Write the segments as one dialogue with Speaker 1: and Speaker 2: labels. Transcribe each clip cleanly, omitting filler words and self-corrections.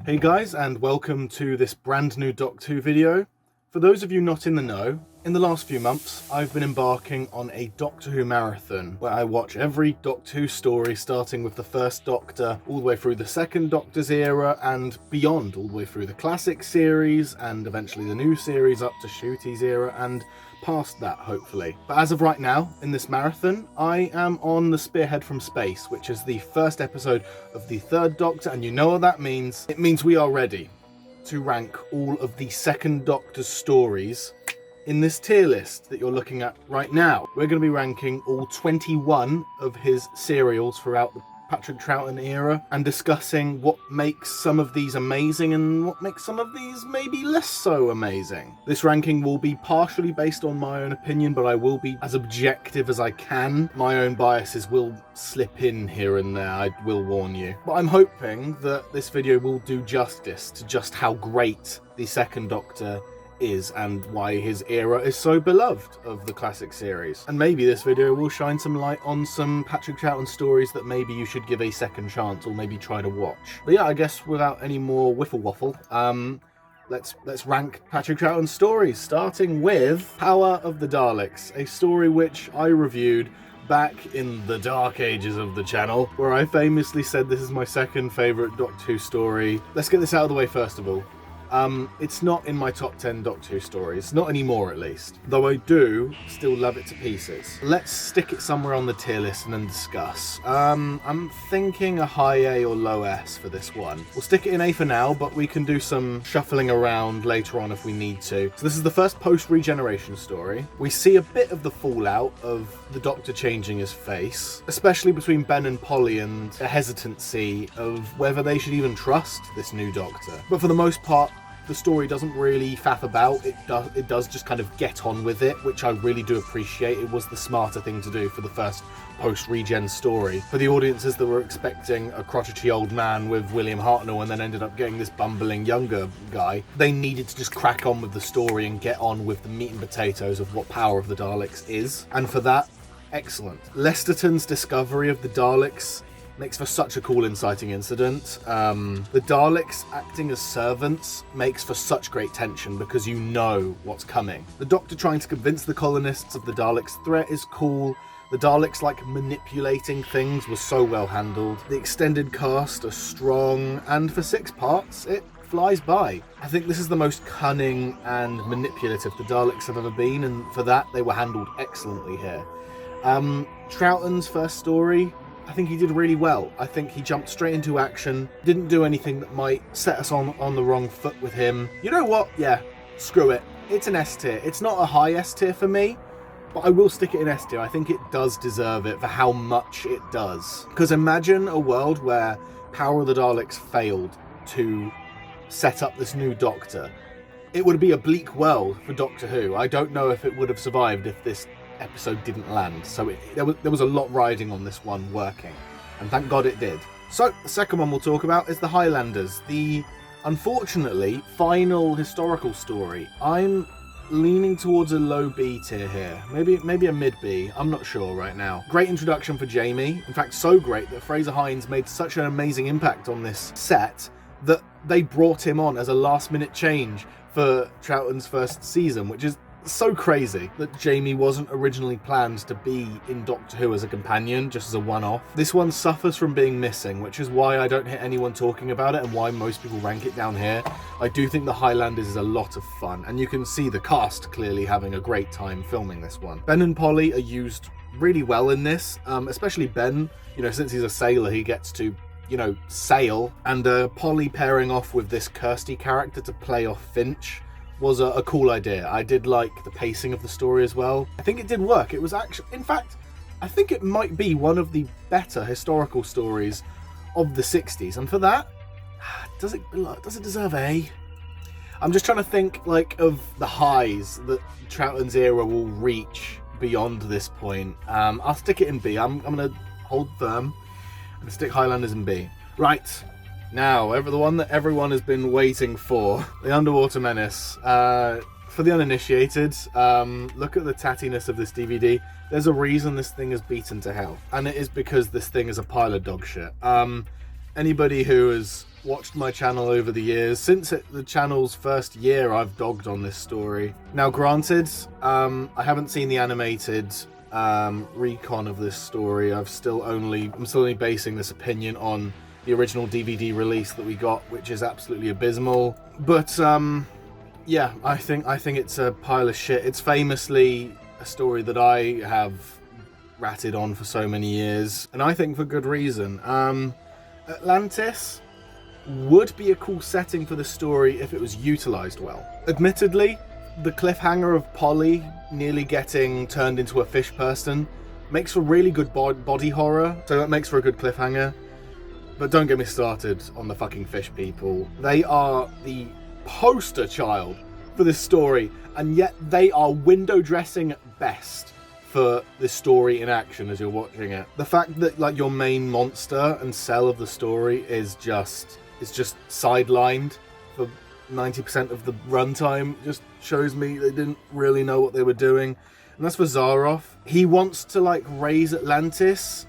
Speaker 1: Hey guys, and welcome to this brand new Doctor Who video. For those of you not in the know, in the last few months I've been embarking on a Doctor Who marathon where I watch every Doctor Who story starting with the first Doctor all the way through the second Doctor's era and beyond, all the way through the classic series and eventually the new series up to Ncuti's era and past that, hopefully. But as of right now, in this marathon, I am on the Spearhead from Space, which is the first episode of the third Doctor, and you know what that means. It means we are ready to rank all of the second Doctor's stories in this tier list that you're looking at right now. We're going to be ranking all 21 of his serials throughout the Patrick Troughton era and discussing what makes some of these amazing and what makes some of these maybe less so amazing. This ranking will be partially based on my own opinion, but I will be as objective as I can. My own biases will slip in here and there, I will warn you. But I'm hoping that this video will do justice to just how great the second Doctor is and why his era is so beloved of the classic series. And maybe this video will shine some light on some Patrick Troughton stories that maybe you should give a second chance or maybe try to watch. But yeah, I guess without any more whiffle waffle, let's rank Patrick Troughton's stories, starting with Power of the Daleks, a story which I reviewed back in the dark ages of the channel, where I famously said this is my second favourite Doctor Who story. Let's get this out of the way first of all. It's not in my top 10 Doctor Who stories, not anymore at least, though I do still love it to pieces. Let's stick it somewhere on the tier list and then discuss. I'm thinking a high A or low S for this one. We'll stick it in A for now, but we can do some shuffling around later on if we need to. So this is the first post-regeneration story. We see a bit of the fallout of the Doctor changing his face, especially between Ben and Polly, and a hesitancy of whether they should even trust this new Doctor. But for the most part, the story doesn't really faff about. It does just kind of get on with it, which I really do appreciate. It was the smarter thing to do for the first post-regen story. For the audiences that were expecting a crotchety old man with William Hartnell and then ended up getting this bumbling younger guy, they needed to just crack on with the story and get on with the meat and potatoes of what Power of the Daleks is. And for that, excellent. Lesterton's discovery of the Daleks makes for such a cool inciting incident. The Daleks acting as servants makes for such great tension because you know what's coming. The Doctor trying to convince the colonists of the Daleks' threat is cool. The Daleks like manipulating things was so well handled. The extended cast are strong, and for 6 parts, it flies by. I think this is the most cunning and manipulative the Daleks have ever been, and for that they were handled excellently here. Troughton's first story, I think he did really well. I think he jumped straight into action, didn't do anything that might set us on the wrong foot with him. You know what? Yeah, screw it. It's an S tier. It's not a high S tier for me, but I will stick it in S tier. I think it does deserve it for how much it does. Because imagine a world where Power of the Daleks failed to set up this new Doctor. It would be a bleak world for Doctor Who. I don't know if it would have survived if this episode didn't land, so there was a lot riding on this one working, and thank God it did. So the second one we'll talk about is the Highlanders, the unfortunately final historical story. I'm leaning towards a low B tier here, maybe a mid B, I'm not sure right now. Great introduction for Jamie, in fact so great that Fraser Hines made such an amazing impact on this set that they brought him on as a last minute change for Troughton's first season, which is so crazy that Jamie wasn't originally planned to be in Doctor Who as a companion, just as a one-off. This one suffers from being missing, which is why I don't hear anyone talking about it and why most people rank it down here. I do think the Highlanders is a lot of fun, and you can see the cast clearly having a great time filming this one. Ben and Polly are used really well in this, especially Ben. You know, since he's a sailor, he gets to, you know, sail, and Polly pairing off with this Kirsty character to play off Finch was a cool idea. I did like the pacing of the story as well. I think it did work. It was actually, in fact, I think it might be one of the better historical stories of the 60s, and for that, does it deserve A? I'm just trying to think like of the highs that Troughton's era will reach beyond this point. I'll stick it in B. I'm gonna hold firm and stick Highlanders in B. Right. Now, the one that everyone has been waiting for, the Underwater Menace. For the uninitiated, look at the tattiness of this DVD. There's a reason this thing is beaten to hell, and it is because this thing is a pile of dog shit. Anybody who has watched my channel over the years, since the channel's first year, I've dogged on this story. Now, granted, I haven't seen the animated recon of this story. I'm still only basing this opinion on the original DVD release that we got, which is absolutely abysmal. But yeah, I think it's a pile of shit. It's famously a story that I have ratted on for so many years, and I think for good reason. Atlantis would be a cool setting for the story if it was utilized well. Admittedly, the cliffhanger of Polly nearly getting turned into a fish person makes for really good body horror, so that makes for a good cliffhanger. But don't get me started on the fucking fish people. They are the poster child for this story, and yet they are window dressing at best for this story in action as you're watching it. The fact that like your main monster and cell of the story is just sidelined for 90% of the runtime just shows me they didn't really know what they were doing. And that's for Zaroff. He wants to like raise Atlantis,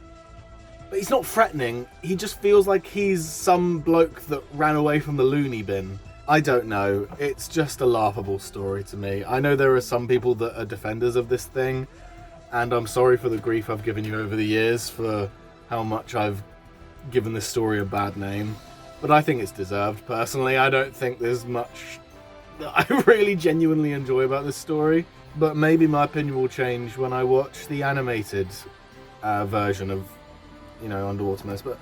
Speaker 1: but he's not threatening. He just feels like he's some bloke that ran away from the loony bin. I don't know. It's just a laughable story to me. I know there are some people that are defenders of this thing, and I'm sorry for the grief I've given you over the years for how much I've given this story a bad name. But I think it's deserved, personally. I don't think there's much that I really genuinely enjoy about this story. But maybe my opinion will change when I watch the animated version of, Underwater Menace. But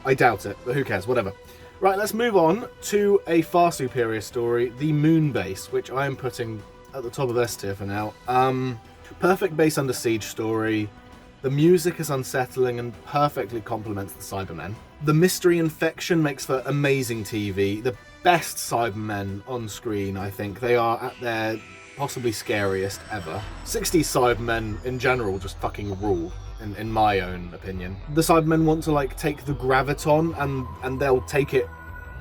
Speaker 1: I doubt it. But who cares? Whatever. Right, let's move on to a far superior story, the Moonbase, which I am putting at the top of S tier for now. Perfect base under siege story. The music is unsettling and perfectly complements the Cybermen. The mystery infection makes for amazing TV. The best Cybermen on screen, I think. They are at their possibly scariest ever. 60s Cybermen in general just fucking rule, in my own opinion. The Cybermen want to take the graviton and they'll take it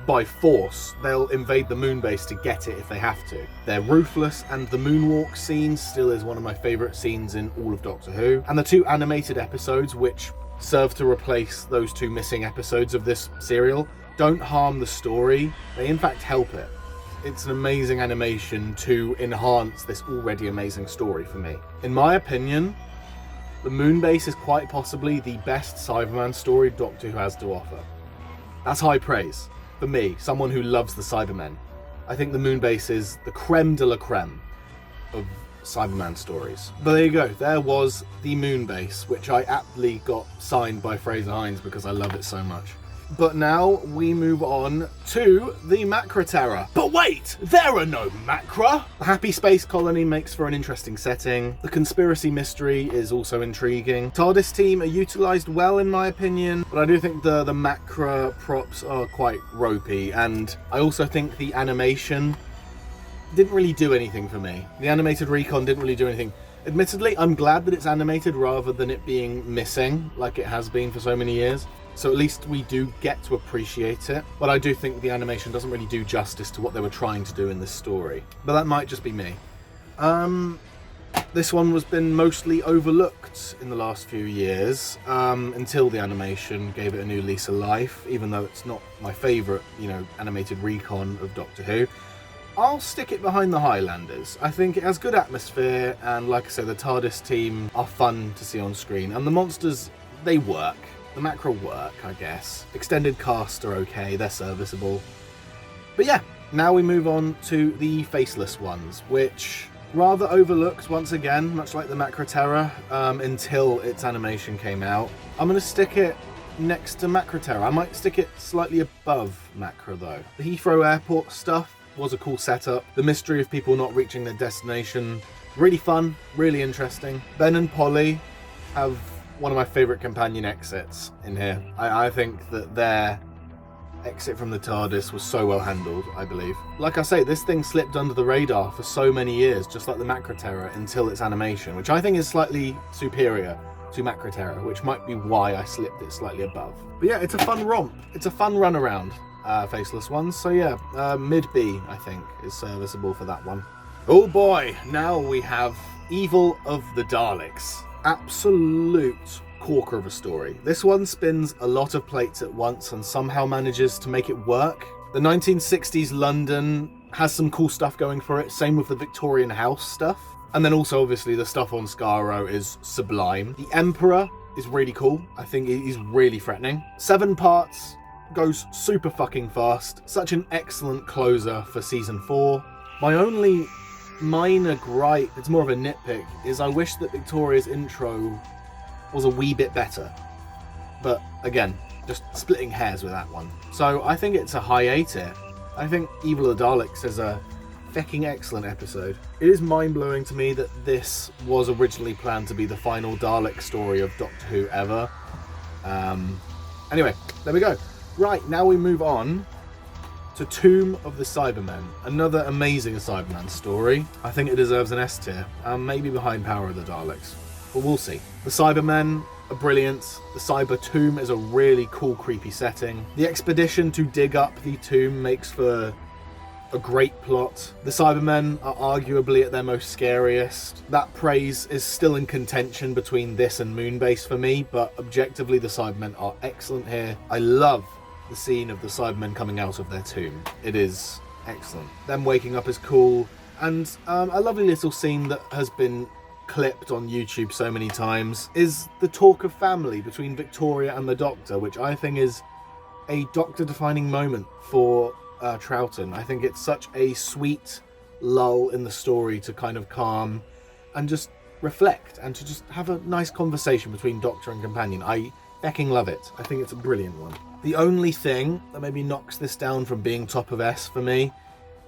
Speaker 1: by force. They'll invade the Moonbase to get it if they have to. They're ruthless, and the moonwalk scene still is one of my favourite scenes in all of Doctor Who. And the 2 animated episodes, which serve to replace those 2 missing episodes of this serial, don't harm the story. They in fact help it. It's an amazing animation to enhance this already amazing story for me. In my opinion, the Moonbase is quite possibly the best Cyberman story Doctor Who has to offer. That's high praise. For me, someone who loves the Cybermen. I think the Moonbase is the creme de la creme of Cyberman stories. But there you go, there was the Moonbase, which I aptly got signed by Fraser Hines because I love it so much. But now we move on to the Macra Terror. But wait, there are no Macra! The happy space colony makes for an interesting setting. The conspiracy mystery is also intriguing. TARDIS team are utilised well in my opinion, but I do think the Macra props are quite ropey, and I also think the animation didn't really do anything for me. The animated recon didn't really do anything. Admittedly, I'm glad that it's animated rather than it being missing like it has been for so many years. So at least we do get to appreciate it. But I do think the animation doesn't really do justice to what they were trying to do in this story. But that might just be me. This one has been mostly overlooked in the last few years, until the animation gave it a new lease of life, even though it's not my favourite, animated recon of Doctor Who. I'll stick it behind the Highlanders. I think it has good atmosphere, and like I said, the TARDIS team are fun to see on screen. And the monsters, they work. The Macra work, I guess. Extended cast are okay, they're serviceable. But yeah, now we move on to the Faceless Ones, which rather overlooked once again, much like the Macra Terror, until its animation came out. I'm going to stick it next to Macra Terror. I might stick it slightly above Macra though. The Heathrow Airport stuff was a cool setup. The mystery of people not reaching their destination, really fun, really interesting. Ben and Polly have one of my favourite companion exits in here. I think that their exit from the TARDIS was so well handled, I believe. Like I say, this thing slipped under the radar for so many years, just like the Macra Terror, until its animation, which I think is slightly superior to Macra Terror, which might be why I slipped it slightly above. But yeah, it's a fun romp. It's a fun run around, Faceless Ones. So yeah, mid-B, I think, is serviceable for that one. Oh boy, now we have Evil of the Daleks. Absolute corker of a story. This one spins a lot of plates at once and somehow manages to make it work. The 1960s London has some cool stuff going for it, same with the Victorian house stuff. And then also, obviously, the stuff on Skaro is sublime. The Emperor is really cool. I think he's really threatening. 7 parts, goes super fucking fast. Such an excellent closer for season 4. My only minor gripe, it's more of a nitpick, is I wish that Victoria's intro was a wee bit better. But again, just splitting hairs with that one. So I think it's a high A tier. I think Evil of the Daleks is a fucking excellent episode. It is mind-blowing to me that this was originally planned to be the final Dalek story of Doctor Who ever. Anyway, there we go. Right, now we move on to Tomb of the Cybermen. Another amazing Cyberman story. I think it deserves an S tier, maybe behind Power of the Daleks, but we'll see. The Cybermen are brilliant. The Cyber Tomb is a really cool, creepy setting. The expedition to dig up the tomb makes for a great plot. The Cybermen are arguably at their most scariest. That praise is still in contention between this and Moonbase for me, but objectively the Cybermen are excellent here. I love the scene of the Cybermen coming out of their tomb. It is excellent. Them waking up is cool, and a lovely little scene that has been clipped on YouTube so many times is the talk of family between Victoria and the Doctor, which I think is a Doctor-defining moment for Troughton. I think it's such a sweet lull in the story to kind of calm and just reflect and to just have a nice conversation between Doctor and companion. I fucking love it. I think it's a brilliant one. The only thing that maybe knocks this down from being top of S for me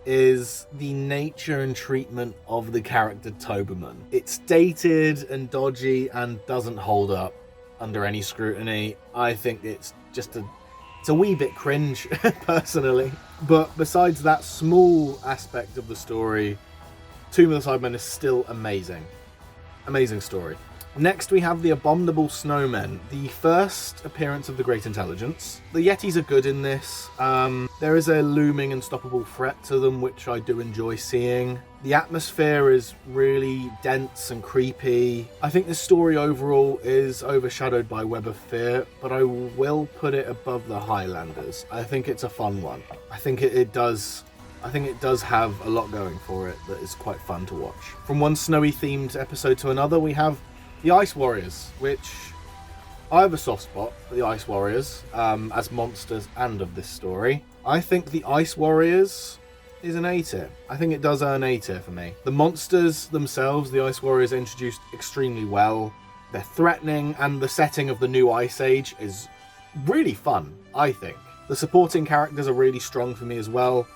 Speaker 1: is the nature and treatment of the character Toberman. It's dated and dodgy and doesn't hold up under any scrutiny. I think it's just it's a wee bit cringe, personally. But besides that small aspect of the story, Tomb of the Cybermen is still amazing. Amazing story. Next we have the Abominable Snowmen, the first appearance of the Great Intelligence. The Yetis are good in this. There is a looming unstoppable threat to them, which I do enjoy seeing. The atmosphere is really dense and creepy. I think the story overall is overshadowed by Web of Fear, but I will put it above the Highlanders. I think it's a fun one. I think it does have a lot going for it that is quite fun to watch. From one snowy themed episode to another, we have the Ice Warriors, which I have a soft spot for the Ice Warriors as monsters and of this story. I think the Ice Warriors is an A tier. I think it does earn A tier for me. The monsters themselves, the Ice Warriors, are introduced extremely well. They're threatening, and the setting of the new Ice Age is really fun, I think. The supporting characters are really strong for me as well.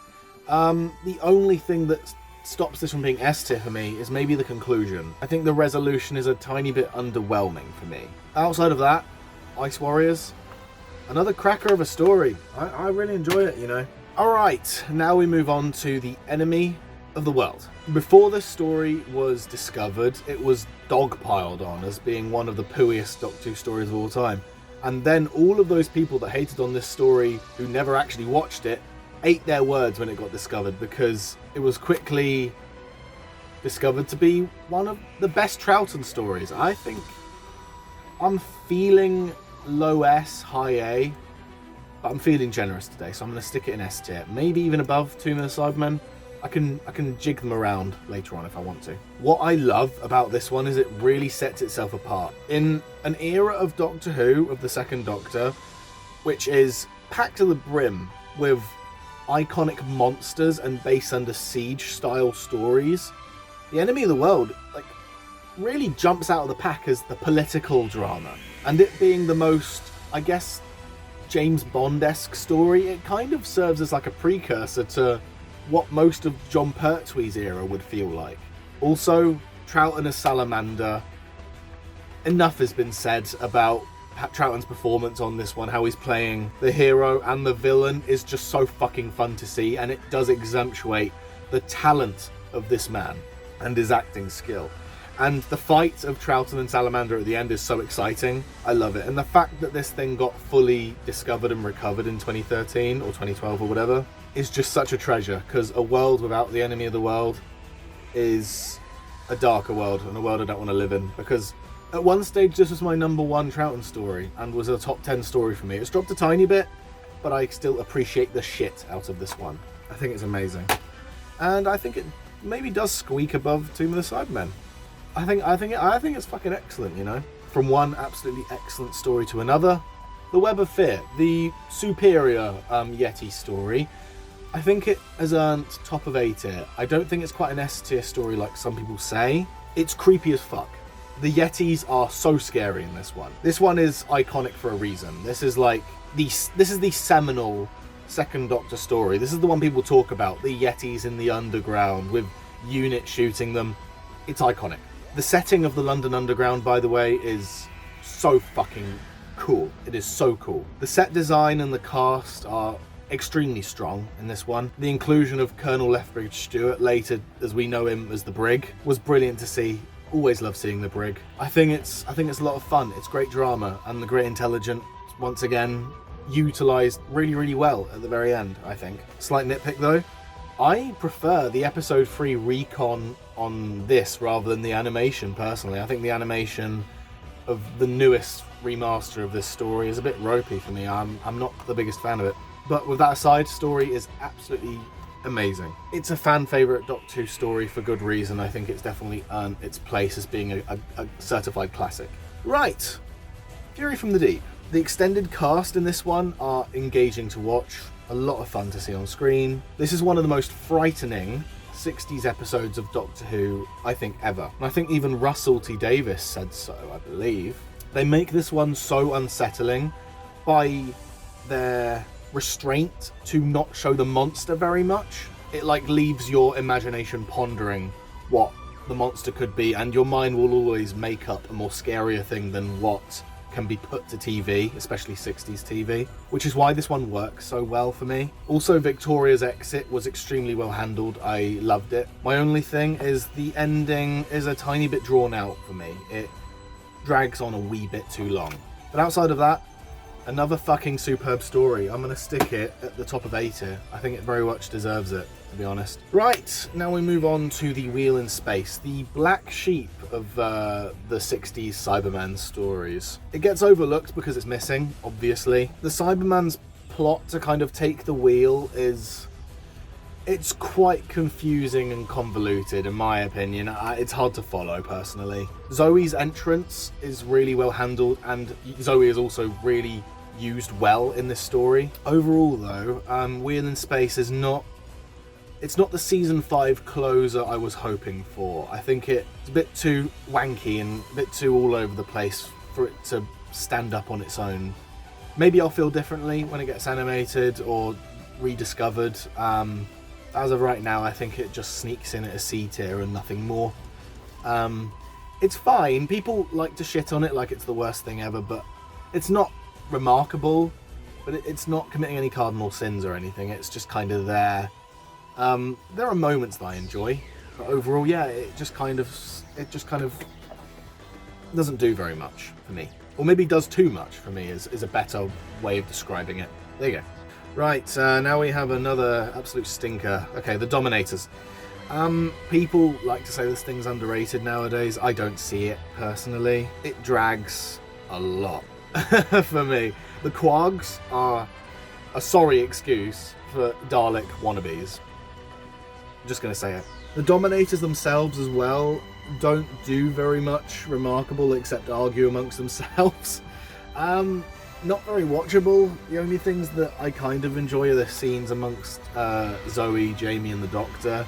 Speaker 1: The only thing that stops this from being S tier for me is maybe the conclusion. I think the resolution is a tiny bit underwhelming for me. Outside of that, Ice Warriors, another cracker of a story. I really enjoy it, you know. Alright, now we move on to the Enemy of the World. Before this story was discovered, it was dogpiled on as being one of the pooiest Doctor Who stories of all time. And then all of those people that hated on this story, who never actually watched it, ate their words when it got discovered, because it was quickly discovered to be one of the best Troughton stories. I think I'm feeling low S, high A, but I'm feeling generous today, so I'm going to stick it in S tier. Maybe even above Tomb of the Cybermen. I can jig them around later on if I want to. What I love about this one is it really sets itself apart. In an era of Doctor Who, of the Second Doctor, which is packed to the brim with iconic monsters and base under siege style stories, the Enemy of the World really jumps out of the pack as the political drama. And it being the most, I guess, James Bond-esque story, it kind of serves as like a precursor to what most of John Pertwee's era would feel like. Also, Troughton as Salamander. Enough has been said about Troughton's performance on this one. How he's playing the hero and the villain is just so fucking fun to see, and it does accentuate the talent of this man and his acting skill. And the fight of Troughton and Salamander at the end is so exciting. I love it. And the fact that this thing got fully discovered and recovered in 2013 or 2012 or whatever is just such a treasure, because a world without the Enemy of the World is a darker world and a world I don't want to live in, because At one stage, this was my number 1 Troughton story and was a top 10 story for me. It's dropped a tiny bit, but I still appreciate the shit out of this one. I think it's amazing. And I think it maybe does squeak above Tomb of the Cybermen. I think it's fucking excellent, you know? From one absolutely excellent story to another. The Web of Fear, the superior Yeti story, I think it has earned top of A tier. I don't think it's quite an S tier story like some people say. It's creepy as fuck. The Yetis are so scary in this one. This one is iconic for a reason. This is like this is the seminal Second Doctor story. This is the one people talk about. The Yetis in the underground with units shooting them. It's iconic. The setting of the London Underground, by the way, is so fucking cool. It is so cool. The set design and the cast are extremely strong in this one. The inclusion of Colonel Lethbridge Stewart, later as we know him as the Brig, was brilliant to see. Always love seeing the Brig. I think it's a lot of fun. It's great drama, and the Great Intelligent, once again, utilised really, really well at the very end, I think. Slight nitpick though. I prefer the episode 3 recon on this rather than the animation, personally. I think the animation of the newest remaster of this story is a bit ropey for me. I'm not the biggest fan of it. But with that aside, story is absolutely amazing. It's a fan favourite Doctor Who story for good reason. I think it's definitely earned its place as being a certified classic. Right, Fury from the Deep. The extended cast in this one are engaging to watch, a lot of fun to see on screen. This is one of the most frightening 60s episodes of Doctor Who, I think, ever. And I think even Russell T Davies said so, I believe. They make this one so unsettling by their restraint to not show the monster very much. It like leaves your imagination pondering what the monster could be, and your mind will always make up a more scarier thing than what can be put to TV, especially 60s TV, which is why this one works so well for me. Also, Victoria's exit was extremely well handled. I loved it. My only thing is the ending is a tiny bit drawn out for me. It drags on a wee bit too long. But outside of that, another fucking superb story. I'm gonna stick it at the top of A tier. I think it very much deserves it, to be honest. Right, now we move on to the Wheel in Space, the black sheep of the 60s Cybermen stories. It gets overlooked because it's missing, obviously. The Cybermen's plot to kind of take the wheel it's quite confusing and convoluted, in my opinion. It's hard to follow, personally. Zoe's entrance is really well handled, and Zoe is also really used well in this story. Overall, though, Wheel in Space is it's not the season 5 closer I was hoping for. I think it's a bit too wanky and a bit too all over the place for it to stand up on its own. Maybe I'll feel differently when it gets animated or rediscovered. As of right now, I think it just sneaks in at a C tier and nothing more. It's fine. People like to shit on it like it's the worst thing ever, but it's not remarkable, but it's not committing any cardinal sins or anything. It's just kind of there. There are moments that I enjoy, but overall, yeah, it just kind of doesn't do very much for me. Or maybe does too much for me is a better way of describing it. There you go. Right, now we have another absolute stinker. Okay, the Dominators. People like to say this thing's underrated nowadays. I don't see it, personally. It drags a lot for me. The Quags are a sorry excuse for Dalek wannabes. I'm just going to say it. The Dominators themselves as well don't do very much remarkable except argue amongst themselves. Not very watchable. The only things that I kind of enjoy are the scenes amongst Zoe, Jamie and the Doctor.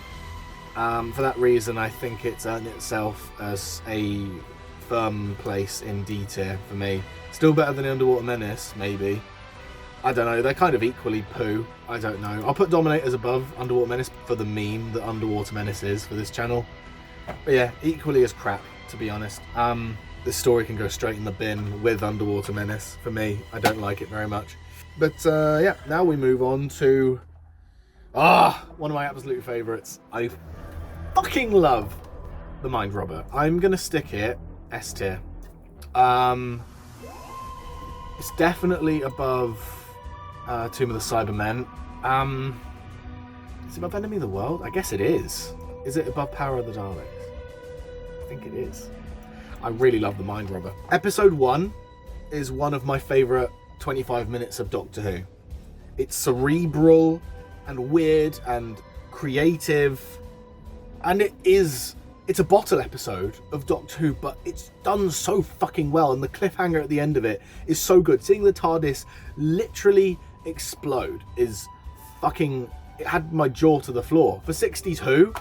Speaker 1: For that reason, I think it's earned itself as a firm place in D tier for me. Still better than Underwater Menace, maybe. I don't know, they're kind of equally poo. I don't know. I'll put Dominators above Underwater Menace for the meme that Underwater Menace is for this channel. But yeah, equally as crap, to be honest. This story can go straight in the bin with Underwater Menace for me. I don't like it very much. But yeah, now we move on to one of my absolute favourites. I fucking love The Mind Robber. I'm gonna stick it S tier. It's definitely above Tomb of the Cybermen. Is it above Enemy of the World? I guess it is. Is it above Power of the Daleks? I think it is. I really love the Mind Robber. Episode 1 is one of my favourite 25 minutes of Doctor Who. It's cerebral and weird and creative, and it's a bottle episode of Doctor Who, but it's done so fucking well, and the cliffhanger at the end of it is so good. Seeing the TARDIS literally explode is fucking... It had my jaw to the floor. For 60s Who,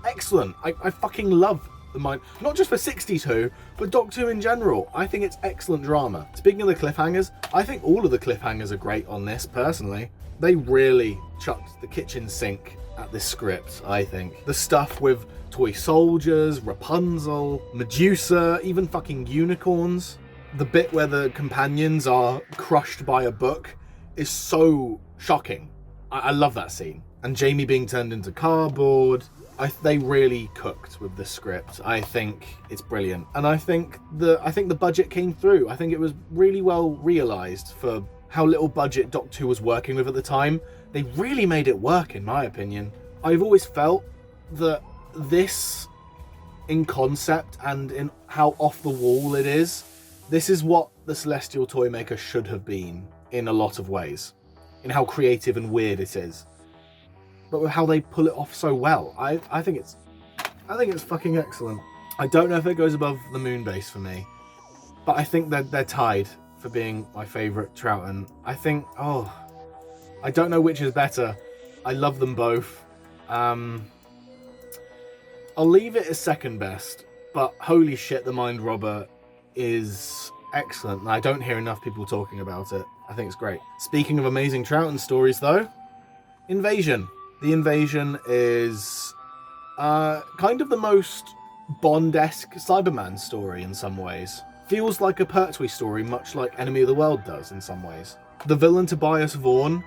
Speaker 1: excellent. I fucking love the Mind... Not just for 60s Who, but Doctor Who in general. I think it's excellent drama. Speaking of the cliffhangers, I think all of the cliffhangers are great on this, personally. They really chucked the kitchen sink at this script, I think. The stuff with toy soldiers, Rapunzel, Medusa, even fucking unicorns. The bit where the companions are crushed by a book is so shocking. I love that scene. And Jamie being turned into cardboard. They really cooked with the script. I think it's brilliant. And I think the budget came through. I think it was really well realised for how little budget Doctor Who was working with at the time. They really made it work, in my opinion. I've always felt that this, in concept and in how off the wall it is, this is what the Celestial Toymaker should have been in a lot of ways. In how creative and weird it is. But with how they pull it off so well, I think it's fucking excellent. I don't know if it goes above the Moonbase for me, but I think that they're tied for being my favourite Troughton. I don't know which is better. I love them both. I'll leave it as second best, but holy shit, the Mind Robber is excellent. I don't hear enough people talking about it. I think it's great. Speaking of amazing Troughton stories though, Invasion. The Invasion is kind of the most Bond-esque Cyberman story in some ways. Feels like a Pertwee story, much like Enemy of the World does in some ways. The villain Tobias Vaughan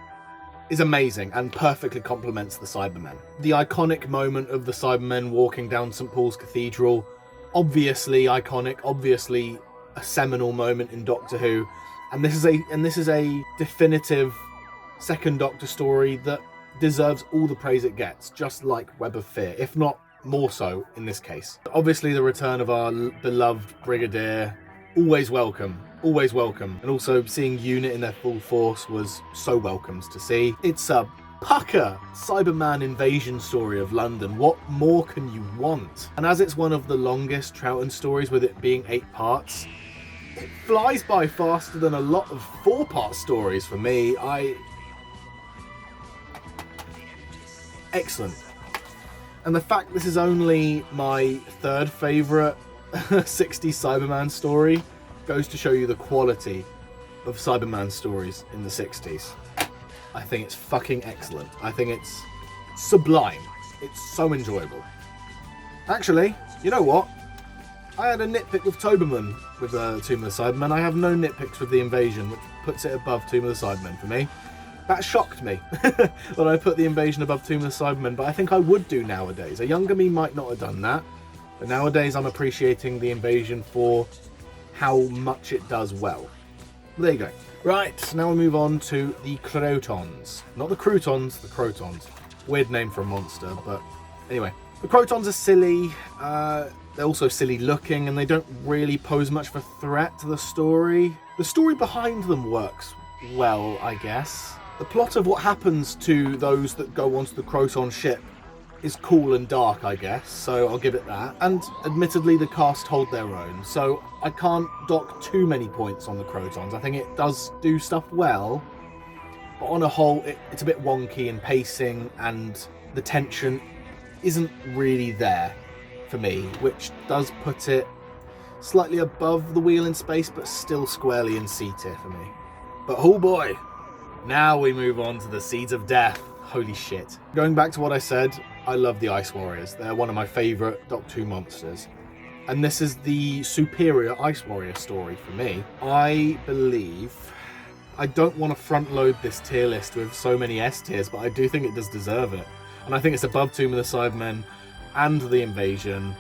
Speaker 1: is amazing and perfectly complements the Cybermen. The iconic moment of the Cybermen walking down St. Paul's Cathedral, obviously iconic, obviously a seminal moment in Doctor Who, and this is a definitive second Doctor story that deserves all the praise it gets, just like Web of Fear, if not more so in this case. Obviously the return of our beloved Brigadier, always welcome, and also seeing Unit in their full force was so welcomed to see. It's a pucker Cyberman invasion story of London. What more can you want? And as it's one of the longest Troughton stories, with it being 8 parts, it flies by faster than a lot of 4-part stories for me. Excellent. And the fact this is only my 3rd favourite 60s Cyberman story goes to show you the quality of Cyberman stories in the 60s. I think it's fucking excellent. I think it's sublime. It's so enjoyable. Actually, you know what? I had a nitpick with Toberman with Tomb of the Cybermen. I have no nitpicks with The Invasion, which puts it above Tomb of the Cybermen for me. That shocked me, that I put The Invasion above Tomb of the Cybermen, but I think I would do nowadays. A younger me might not have done that, but nowadays I'm appreciating The Invasion for how much it does well. There you go. Right, now we move on to the Krotons. Not the Croutons, the Krotons. Weird name for a monster, but anyway. The Krotons are silly, they're also silly looking, and they don't really pose much of a threat to the story. The story behind them works well, I guess. The plot of what happens to those that go onto the Kroton ship is cool and dark, I guess, so I'll give it that. And admittedly, the cast hold their own, so I can't dock too many points on the Krotons. I think it does do stuff well, but on a whole, it's a bit wonky in pacing, and the tension isn't really there for me, which does put it slightly above the Wheel in Space, but still squarely in C tier for me. But oh boy, now we move on to the Seeds of Death. Holy shit. Going back to what I said, I love the Ice Warriors. They're one of my favourite Doctor Who monsters. And this is the superior Ice Warrior story for me. I believe... I don't want to front load this tier list with so many S tiers, but I do think it does deserve it. And I think it's above Tomb of the Cybermen and The Invasion,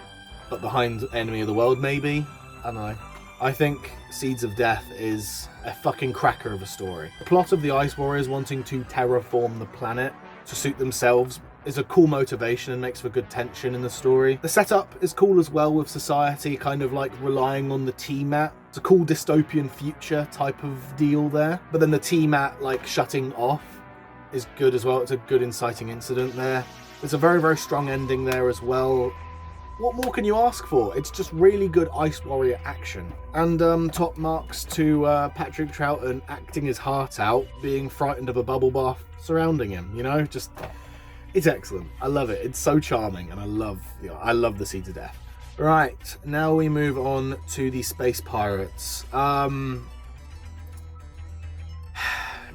Speaker 1: but behind Enemy of the World maybe? I don't know. I think Seeds of Death is a fucking cracker of a story. The plot of the Ice Warriors wanting to terraform the planet to suit themselves is a cool motivation and makes for good tension in the story. The setup is cool as well, with society kind of like relying on the T-Mat. It's a cool dystopian future type of deal there. But then the T-Mat like shutting off is good as well. It's a good inciting incident there. There's a very, very strong ending there as well. What more can you ask for? It's just really good Ice Warrior action. And top marks to Patrick Troughton acting his heart out, being frightened of a bubble bath surrounding him, you know? Just, it's excellent. I love it. It's so charming, and I love the sea to death. Right, now we move on to the Space Pirates.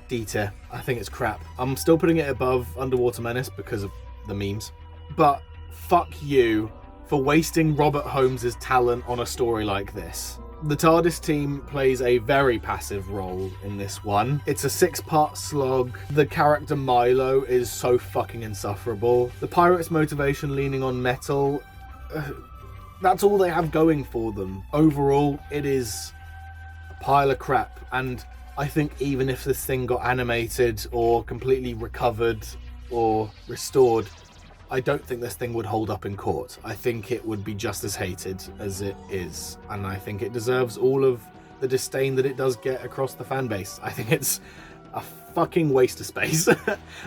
Speaker 1: D tier. I think it's crap. I'm still putting it above Underwater Menace because of the memes. But fuck you for wasting Robert Holmes' talent on a story like this. The TARDIS team plays a very passive role in this one. It's a 6-part slog. The character Milo is so fucking insufferable. The pirates' motivation leaning on metal, that's all they have going for them. Overall, it is a pile of crap, and I think even if this thing got animated or completely recovered or restored, I don't think this thing would hold up in court. I think it would be just as hated as it is, and I think it deserves all of the disdain that it does get across the fan base. I think it's a fucking waste of space,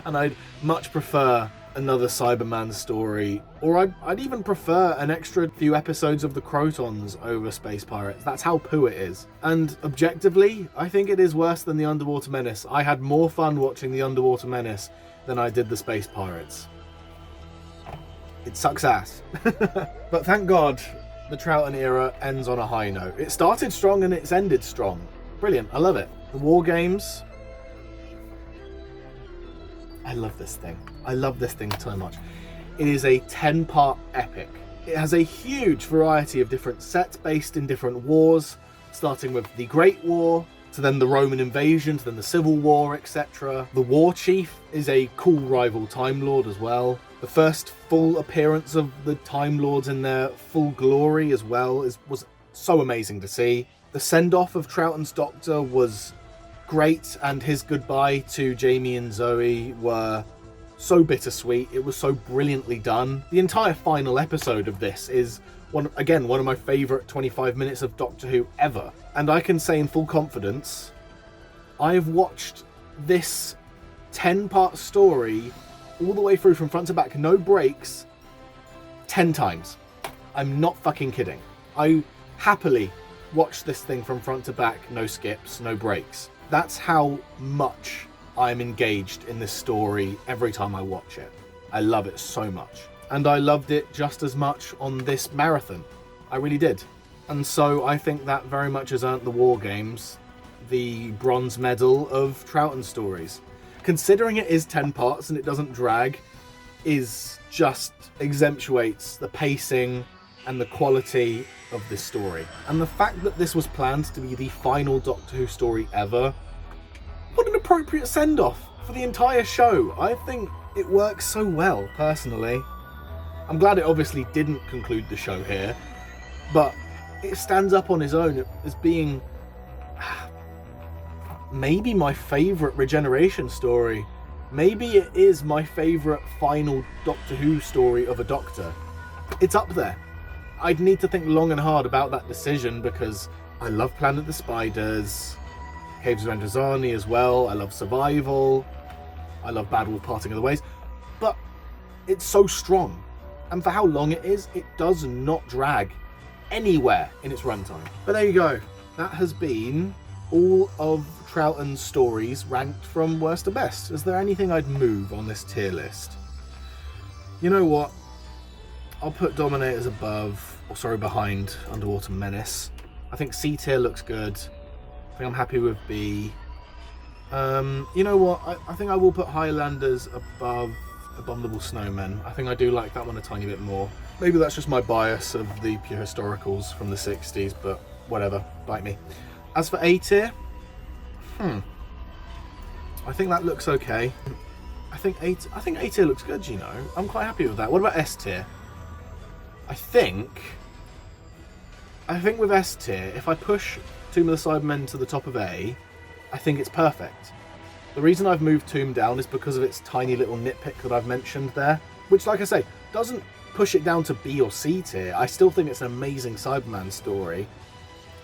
Speaker 1: and I'd much prefer another Cyberman story, or I'd even prefer an extra few episodes of the Krotons over Space Pirates. That's how poo it is. And objectively, I think it is worse than the Underwater Menace. I had more fun watching the Underwater Menace than I did the Space Pirates. It sucks ass. But thank God the Troughton era ends on a high note. It started strong and it's ended strong. Brilliant. I love it. The War Games. I love this thing. I love this thing so much. It is a 10-part epic. It has a huge variety of different sets based in different wars, starting with the Great War, to then the Roman invasion, to then the Civil War, etc. The War Chief is a cool rival Time Lord as well. The first full appearance of the Time Lords in their full glory as well was so amazing to see. The send-off of Troughton's Doctor was great, and his goodbye to Jamie and Zoe were so bittersweet. It was so brilliantly done. The entire final episode of this is, one of my favourite 25 minutes of Doctor Who ever. And I can say in full confidence, I've watched this 10-part story all the way through from front to back, no breaks, 10 times. I'm not fucking kidding. I happily watch this thing from front to back, no skips, no breaks. That's how much I'm engaged in this story every time I watch it. I love it so much. And I loved it just as much on this marathon. I really did. And so I think that very much has earned the War Games the bronze medal of Troughton stories. Considering it is 10 parts and it doesn't drag, is just exemptuates the pacing and the quality of this story. And the fact that this was planned to be the final Doctor Who story ever, what an appropriate send-off for the entire show. I think it works so well, personally. I'm glad it obviously didn't conclude the show here, but it stands up on its own as being maybe my favourite regeneration story. Maybe it is my favourite final Doctor Who story of a Doctor. It's up there. I'd need to think long and hard about that decision, because I love Planet of the Spiders, Caves of Androzani as well, I love Survival, I love Bad Wolf Parting of the Ways, but it's so strong. And for how long it is, it does not drag anywhere in its runtime. But there you go. That has been all of Troughton's stories ranked from worst to best. Is there anything I'd move on this tier list? You know what? I'll put Dominators behind Underwater Menace. I think C tier looks good. I think I'm happy with B. You know what? I think I will put Highlanders above Abominable Snowmen. I think I do like that one a tiny bit more. Maybe that's just my bias of the pure historicals from the 60s, but whatever, bite me. As for A tier, I think that looks okay. I think A tier looks good, you know. I'm quite happy with that. What about S tier? I think with S tier, if I push Tomb of the Cybermen to the top of A, I think it's perfect. The reason I've moved Tomb down is because of its tiny little nitpick that I've mentioned there. which, like I say, doesn't push it down to B or C tier. I still think it's an amazing Cyberman story,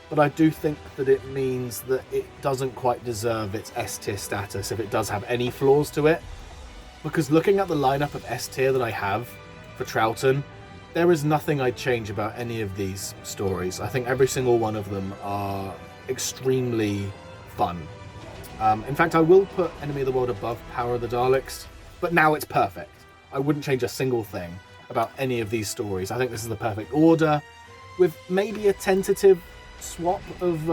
Speaker 1: but I do think that it means that it doesn't quite deserve its S tier status if it does have any flaws to it. Because looking at the lineup of S tier that I have for Troughton, there is nothing I'd change about any of these stories. I think every single one of them are extremely fun. In fact, I will put Enemy of the World above Power of the Daleks, but now it's perfect. I wouldn't change a single thing about any of these stories. I think this is the perfect order, with maybe a tentative swap of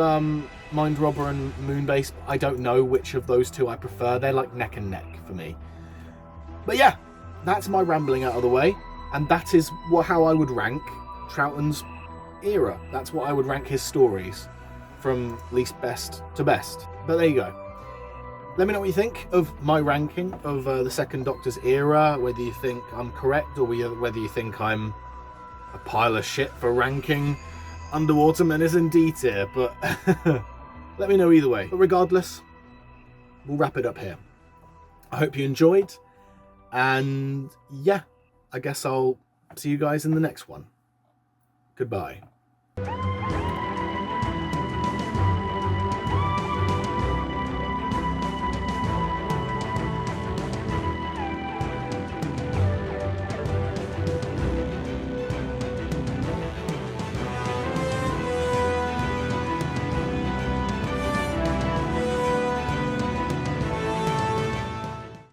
Speaker 1: Mind Robber and Moonbase. I don't know which of those two I prefer. They're like neck and neck for me. But yeah, that's my rambling out of the way, and that is how I would rank Troughton's era. That's what I would rank his stories, from least best to best. But there you go. Let me know what you think of my ranking of the Second Doctor's era, whether you think I'm correct or whether you think I'm a pile of shit for ranking Underwater Menace in D tier, but let me know either way. But regardless, we'll wrap it up here. I hope you enjoyed, and yeah, I guess I'll see you guys in the next one. Goodbye.